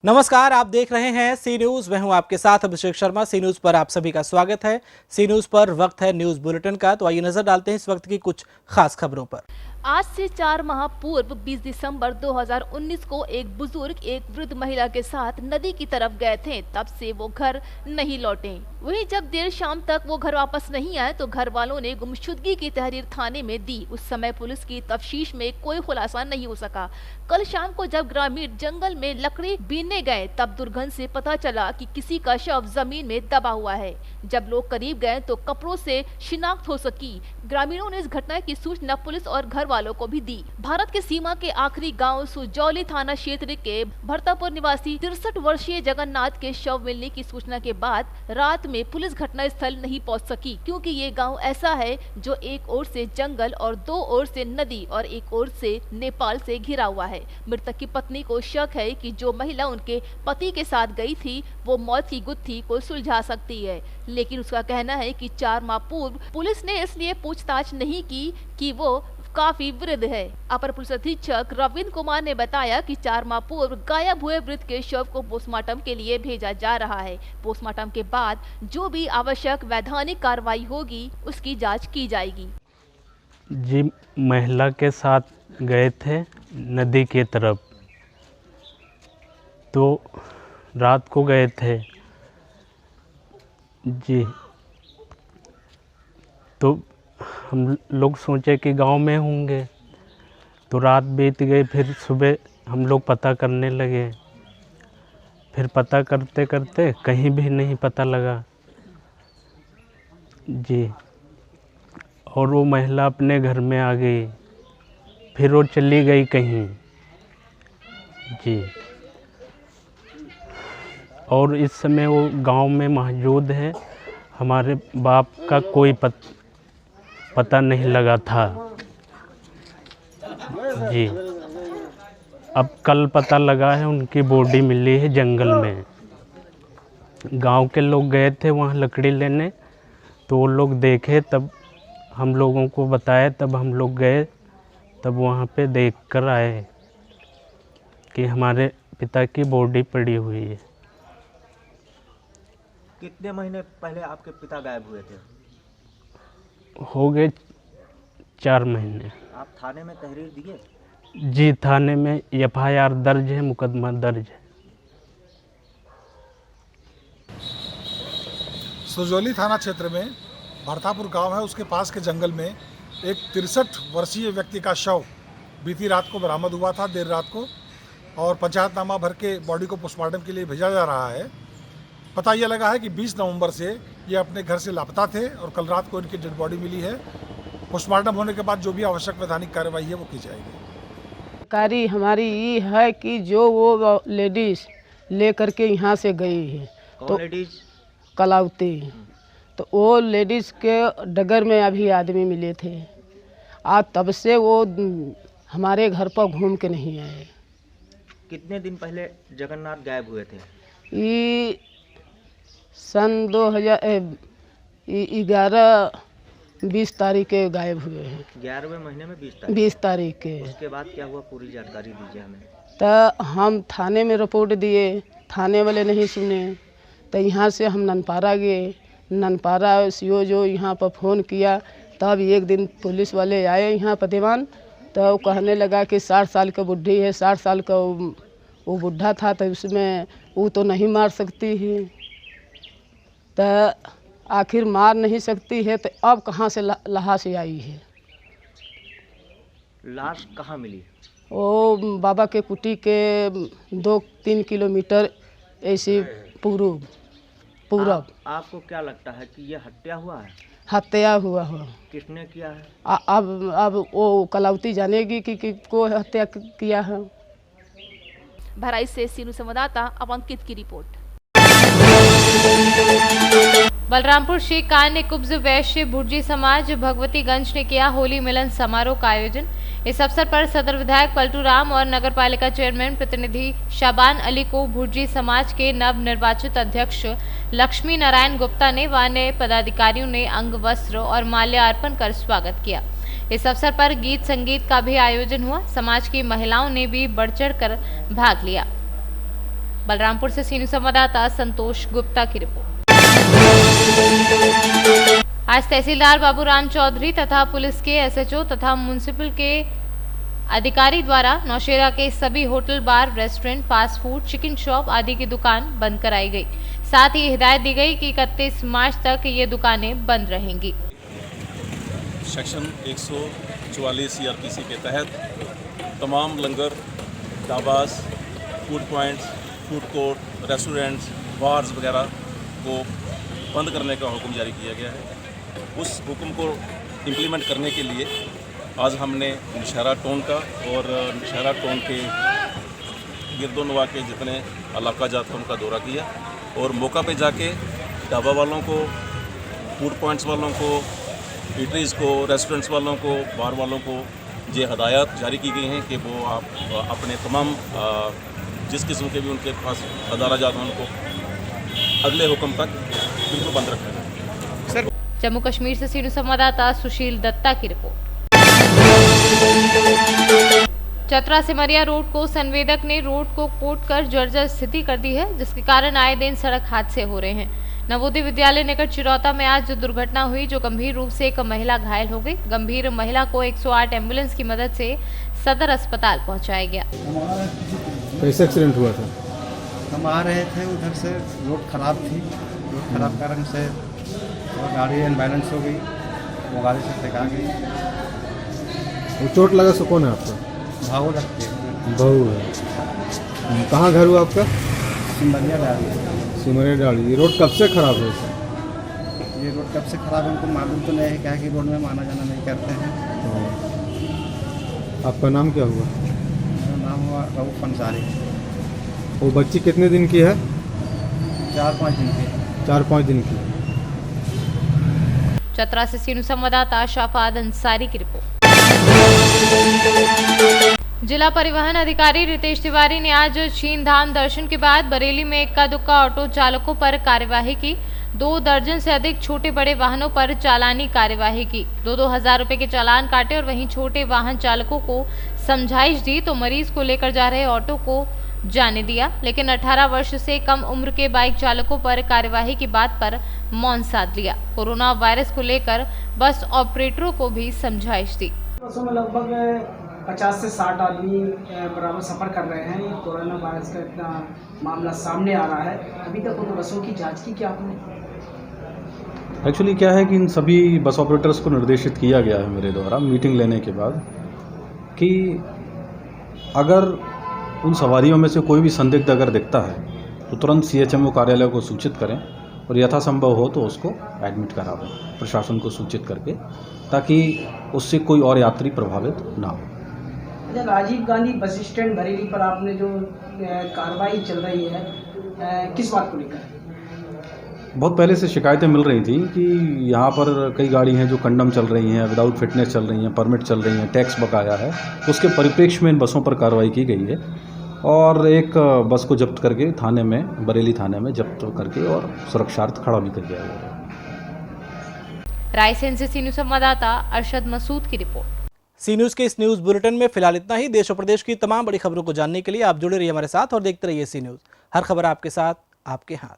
नमस्कार, आप देख रहे हैं सी न्यूज। मैं हूं आपके साथ अभिषेक शर्मा। सी न्यूज पर आप सभी का स्वागत है। सी न्यूज पर वक्त है न्यूज बुलेटिन का, तो आइए नजर डालते हैं इस वक्त की कुछ खास खबरों पर। आज से 4 माह पूर्व 20 दिसंबर 2019 को एक बुजुर्ग एक वृद्ध महिला के साथ नदी की तरफ गए थे। तब से वो घर नहीं लौटे। वहीं जब देर शाम तक वो घर वापस नहीं आए तो घर वालों ने गुमशुदगी की तहरीर थाने में दी। उस समय पुलिस की तफ्तीश में कोई खुलासा नहीं हो सका। कल शाम को जब ग्रामीण जंगल में लकड़ी बीनने गए तब दुर्गंध से पता चला कि किसी का शव जमीन में दबा हुआ है। जब लोग करीब गए तो कपड़ों से शिनाख्त हो सकी। ग्रामीणों ने इस घटना की सूचना पुलिस और घर वालों को भी दी। भारत के सीमा के आखिरी गांव सुजौली थाना क्षेत्र के भरतापुर निवासी 63 वर्षीय जगन्नाथ के शव मिलने की सूचना के बाद रात में पुलिस घटना स्थल नहीं पहुंच सकी, क्योंकि ये गांव ऐसा है जो एक ओर से जंगल और दो ओर से नदी और एक ओर से नेपाल से घिरा हुआ है। मृतक की पत्नी को शक है कि जो महिला उनके पति के साथ गई थी वो मौत की गुत्थी को सुलझा सकती है, लेकिन उसका कहना है कि 4 माह पूर्व पुलिस ने इसलिए पूछताछ नहीं की कि वो काफी वृद्ध है। अपर पुलिस अधीक्षक रविंद्र कुमार ने बताया कि 4 माह पूर्व गायब हुए वृद्ध के शव को पोस्टमार्टम के लिए भेजा जा रहा है। पोस्टमार्टम के बाद जो भी आवश्यक वैधानिक कार्रवाई होगी उसकी जांच की जाएगी। जी, महिला के साथ गए थे नदी की तरफ, तो रात को गए थे जी। तो हम लोग सोचे कि गांव में होंगे, तो रात बीत गई। फिर सुबह हम लोग पता करने लगे। फिर पता करते करते कहीं भी नहीं पता लगा जी। और वो महिला अपने घर में आ गई, फिर वो चली गई कहीं जी। और इस समय वो गांव में मौजूद है। हमारे बाप का कोई पता नहीं लगा था जी। अब कल पता लगा है, उनकी बॉडी मिली है जंगल में। गांव के लोग गए थे वहाँ लकड़ी लेने, तो वो लोग देखे, तब हम लोगों को बताया, तब हम लोग गए, तब वहाँ पे देख कर आए कि हमारे पिता की बॉडी पड़ी हुई है। कितने महीने पहले आपके पिता गायब हुए थे? हो गए 4 महीने। आप थाने में तहरीर दिए? जी, थाने में FIR दर्ज है, मुकदमा दर्ज है। सुजौली थाना क्षेत्र में भरतापुर गांव है, उसके पास के जंगल में एक 63 वर्षीय व्यक्ति का शव बीती रात को बरामद हुआ था, देर रात को। और पंचायतनामा भर के बॉडी को पोस्टमार्टम के लिए भेजा जा रहा है। पता यह लगा है कि 20 नवंबर से ये अपने घर से लापता थे और कल रात को इनकी डेड बॉडी मिली है। पोस्टमार्टम होने के बाद जो भी आवश्यक वैधानिक कार्रवाई है वो की जाएगी। कार्य हमारी ये है कि जो वो लेडीज ले करके यहाँ से गई है, तो लेडीज कलावती, तो वो लेडीज के डगर में अभी आदमी मिले थे। आज तब से वो हमारे घर पर घूम के नहीं आए। कितने दिन पहले जगन्नाथ गायब हुए थे? ये सन 2011-20 तारीख के गायब हुए हैं। 11वें महीने में 20 तारीख। 20 तारीख के। उसके बाद क्या हुआ, पूरी जानकारी दीजिए हमें। तो हम थाने में रिपोर्ट दिए, थाने वाले नहीं सुने, तो यहाँ से हम ननपारा गए। ननपारा सीओ जो यहाँ पर फ़ोन किया, तब एक दिन पुलिस वाले आए यहाँ पर दीवान, तो कहने लगा कि 60 साल का बुढ़ी है, 60 साल का वो बुढ़ा था, तो उसमें वो तो नहीं मार सकती है। तो आखिर मार नहीं सकती है तो अब कहाँ से लाश आई है? लाश कहाँ मिली? वो बाबा के कुटी के 2-3 किलोमीटर ऐसे पूरब। आपको क्या लगता है कि ये हत्या हुआ है? हत्या हुआ हो। किसने किया है? अब वो कलावती जानेगी कि को हत्या किया है। भराई से सीनू संवाददाता अवंकित की रिपोर्ट। बलरामपुर श्री कान्य कुब्ज वैश्य भुर्जी समाज भगवतीगंज ने किया होली मिलन समारोह का आयोजन। इस अवसर पर सदर विधायक पलटू राम और नगर पालिका चेयरमैन प्रतिनिधि शाबान अली को भुर्जी समाज के नव निर्वाचित अध्यक्ष लक्ष्मी नारायण गुप्ता ने व अन्य पदाधिकारियों ने अंग वस्त्र और माल्यार्पण कर स्वागत किया। इस अवसर पर गीत संगीत का भी आयोजन हुआ। समाज की महिलाओं ने भी बढ़ चढ़ कर भाग लिया। बलरामपुर से सी न्यूज संवाददाता संतोष गुप्ता की रिपोर्ट। आज तहसीलदार बाबूराम चौधरी तथा पुलिस के एसएचओ तथा म्युनिसिपल के अधिकारी द्वारा नौशेरा के सभी hotel, bar, restaurant, fast food, chicken shop आदि की दुकान बंद कराई गई। साथ ही हिदायत दी गई कि 31 मार्च तक ये दुकानें बंद रहेंगी। सेक्शन 144 सीआरपीसी के तहत तमाम लंगर, dhabas, food points, food court, restaurants, bars वगैरह को बंद करने का हुक्म जारी किया गया है। उस हुक्म को इम्प्लीमेंट करने के लिए आज हमने नौशेरा टाउन का और नौशेरा टाउन के गिरदोनवा के जितने इलाका जात हैं उनका दौरा किया और मौका पे जाके ढाबा वालों को, फूड पॉइंट्स वालों को, ईटरीज़ को, रेस्टोरेंट्स वालों को, बार वालों को ये हदायत जारी की गई हैं कि वो आप अपने तमाम जिस किस्म के भी उनके पास अदारा जात हैं उनको अगले हुक्म तक बिल्कुल बंद रखा है। जम्मू कश्मीर से सी न्यूज संवाददाता सुशील दत्ता की रिपोर्ट। चतरा सिमरिया रोड को संवेदक ने रोड को कोट कर जर्जर स्थिति कर दी है, जिसके कारण आए दिन सड़क हादसे हो रहे हैं। नवोदय विद्यालय निकट चिरौता में आज जो दुर्घटना हुई, जो गंभीर रूप से एक महिला घायल हो गई। गंभीर महिला को 108 एम्बुलेंस की मदद से सदर अस्पताल पहुंचाया गया। कैसे एक्सीडेंट हुआ था? हम आ रहे थे, उधर से रोड खराब थी, रोड खराब कारण से और गाड़ी अनबैलेंस हो गई, वो गाड़ी से टकरा गई। वो चोट लगा सो कौन है आपका? भाव लगती है। बहू है। कहाँ घर हुआ आपका? सिमरिया डाली। सिमरिया डाली। ये रोड कब से खराब है? ये रोड कब से खराब है हमको मालूम तो नहीं है, क्या कि रोड में आना जाना नहीं करते हैं। आपका नाम क्या हुआ? मेरा नाम हुआ रऊफ अंसारी। वो बच्ची कितने दिन की है? 4-5 दिन की। 4-5 दिन की। चतरा से सी न्यूज संवाददाता शाफाद अंसारी की रिपोर्ट। जिला परिवहन अधिकारी रितेश तिवारी ने आज चीन धाम दर्शन के बाद बरेली में इक्का दुक्का ऑटो चालकों पर कार्यवाही की। 2 दर्जन से अधिक छोटे बड़े वाहनों पर चालानी कार्यवाही की। 2-2 हजार रुपए के चालान काटे और वहीं छोटे वाहन चालकों को समझाइश दी तो मरीज को लेकर जा रहे ऑटो को जाने दिया, लेकिन 18 वर्ष से कम उम्र के बाइक चालकों पर कार्यवाही की बात पर मौन साध लिया। कोरोना वायरस को लेकर बस ऑपरेटरों को भी समझाइश दी। बसों में लगभग 50 से 60 आदमी बराबर सफ़र कर रहे हैं। ये कोरोना वायरस का इतना मामला सामने आ रहा है। अभी तक उन बसों की जांच की क्या आपने? एक्चुअली क्या है कि इन सभी बस ऑपरेटर्स को निर्देशित किया गया है मेरे द्वारा मीटिंग लेने के बाद कि अगर उन सवारियों में से कोई भी संदिग्ध अगर दिखता है तो तुरंत CHMO कार्यालय को सूचित करें और यथासंभव हो तो उसको एडमिट करा दें प्रशासन को सूचित करके, ताकि उससे कोई और यात्री प्रभावित ना हो। अच्छा, राजीव गांधी बस स्टैंड बरेली पर आपने जो कार्रवाई चल रही है, किस बात को लेकर? बहुत पहले से शिकायतें मिल रही थी कि यहाँ पर कई गाड़ी हैं जो कंडम चल रही हैं, विदाउट फिटनेस चल रही हैं, परमिट चल रही हैं, टैक्स बकाया है। उसके परिप्रेक्ष्य में इन बसों पर कार्रवाई की गई है और एक बस को जब्त करके थाने में, बरेली थाने में जब्त करके और सुरक्षार्थ खड़ा भी कर दिया गया है। रायसेन से सी न्यूज संवाददाता अरशद मसूद की रिपोर्ट। सी न्यूज के इस न्यूज बुलेटिन में फिलहाल इतना ही। देश और प्रदेश की तमाम बड़ी खबरों को जानने के लिए आप जुड़े रहिए हमारे साथ और देखते रहिए सी न्यूज। हर खबर आपके साथ, आपके हाथ।